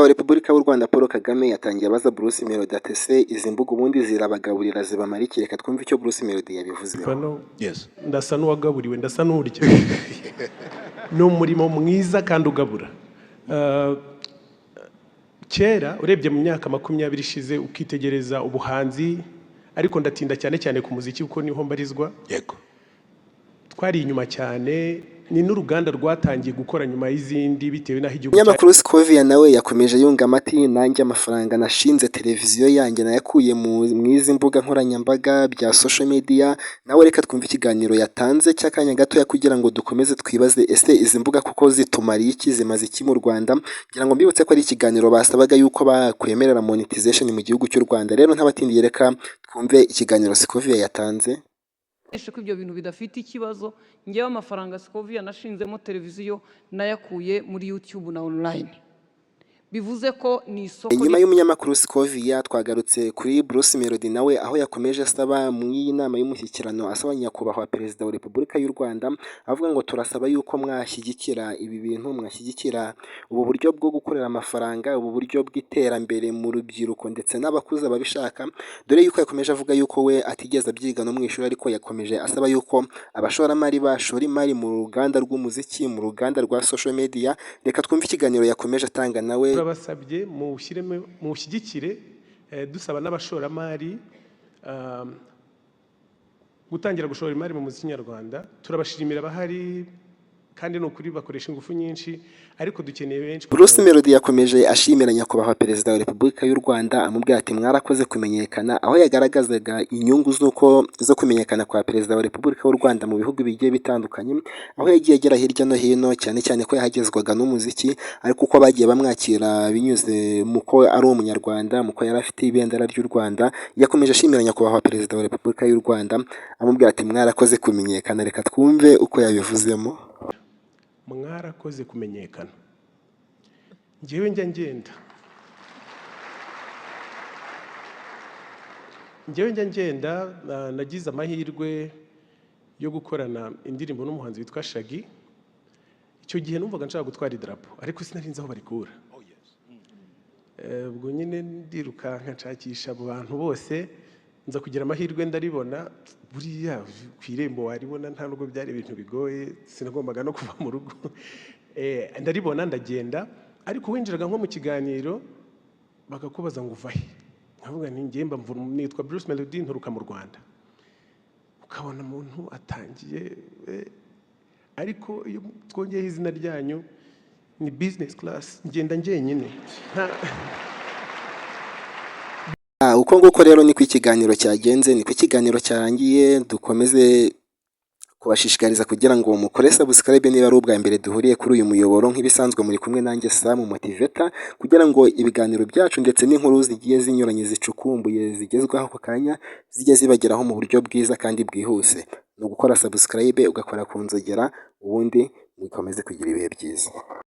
wa Repubulika y'u Rwanda Paul Kagame yatangiye abaza Bruce Melody ati ese izi mbuga ubundi zirabagaburira zibamara iki? Reka twumve icyo Bruce Melody yabivuzeho. Ndasa n'uwagaburiwe, ndasa n'urya. Ni umurimo mwiza kandi ugabura. Kera urebye mu myaka 20 ishize ukitegereza ubuhanzi, ariko ndatinda cyane cyane ku muziki kuko niho mbarizwa. Yego. Twari inyuma cyane, ni n'uruganda rwatangiye gukora nyuma y'izindi bitewe naho igihugu. Umunyamakuru Scovia nawe yakomeje yunga amati, nanjye amafaranga nashinze televiziyo yanjye nayakuye mu izi mbuga nkoranyambaga bya social media. Nawe reka twumve ikiganiro yatanze cy'akanya gatoya kugira ngo dukomeze twibaze ese izi mbuga kuko zitumariye iki, zimaze iki mu Rwanda. Ngira ngo mbibutse ko ari ikiganiro basabaga yuko bakwemerera monetization mu gihugu cy'u Rwanda. Rero ntabatindiye, reka twumve ikiganiro Scovia yatanze. Ko ibyo bintu bidafite ikibazo, ngewe amafaranga Scovia nashinzemo televiziyo nayakuye muri YouTube na online. Bivuze ko ni isoko. Inyuma y'umunyamakuru Scovia twagarutse kuri Bruce Melody nawe aho yakomeje asaba mu iyi nama y'umushyikirano, asaba nyakubahwa perezida wa Repubulika y'u Rwanda, avuga ngo turasaba yuko mwashyigikira ibi bintu, mwashyigikira ubu buryo bwo gukorera amafaranga, ubu buryo bw'iterambere mu rubyiruko ndetse n'abakuze babishaka, dore yuko yakomeje avuga yuko we atigeze abyiga no mu ishuri, ariko yakomeje asaba yuko abashoramari bashora imari mu ruganda rw'umuziki, mu ruganda rwa social media. Reka twumve ikiganiro yakomeje atanga nawe. Basabye mu ushyigikire, dusaba n'abashoramari gutangira gushora imari mu muziki nyarwanda. Turabashimira abahari kandi no kuri bakoresha ingufu nyinshi, ariko dukeneye benshi. Bruce Melody yakomeje ashimira nyakubahwa perezida wa Repubulika y'u Rwanda, amubwira ati mwarakoze kumenyekana, aho yagaragazaga inyungu zo kumenyekana kwa perezida wa Repubulika y'u Rwanda mu bihugu bigiye bitandukanye, aho yagiye agera hirya no hino, cyane cyane ko yahagezwaga n'umuziki, ariko uko bagiye bamwakira binyuze mu ko ari umunyarwanda, mu ko yari afite ibendera ry'u Rwanda. Yakomeje ashimira nyakubahwa perezida wa Repubulika y'u Rwanda, amubwira ati mwarakoze kumenyekana. Reka twumve uko yabivuzemo. Mwarakoze kumenyekana. Njyewe njya ngenda, nagize amahirwe yo gukorana indirimbo n'umuhanzi witwa Shaggy. Icyo gihe numvaga nshaka gutwara idarapo, ariko sinarinzi aho barikura. Ubwo nyine ndiruka nshakisha abo bantu bose, nza kugira amahirwe ndaribona. Buriya ku irembo waribona, nta nubwo byari ibintu bigoye, sinagombaga no kuva mu rugo. Ndaribona ndagenda, ariko winjiraga nko mu kiganiro bakakubaza ngo uvahe, nkavuga nti ngiye mba nitwa Bruce Melody nturuka mu Rwanda. Ukabona umuntu atangiye, ariko iyo twongeyeho izina ryanyu ni business class, ngenda njyenyine. Uko nguko rero niko ikiganiro cyagenze, niko ikiganiro cyarangiye. Dukomeze kubashishikariza kugira ngo mukore subscribe niba ari ubwa mbere duhuriye kuri uyu muyoboro. Nk'ibisanzwe muri kumwe nanjye Sam Motivator, kugira ngo ibiganiro byacu ndetse n'inkuru zigiye zinyuranye zicukumbuye zigezwaho ako kanya zijye zibageraho mu buryo bwiza kandi bwihuse. Ni ugukora subscribe ugakora ku nzogera, ubundi mukomeze kugira ibihe byiza.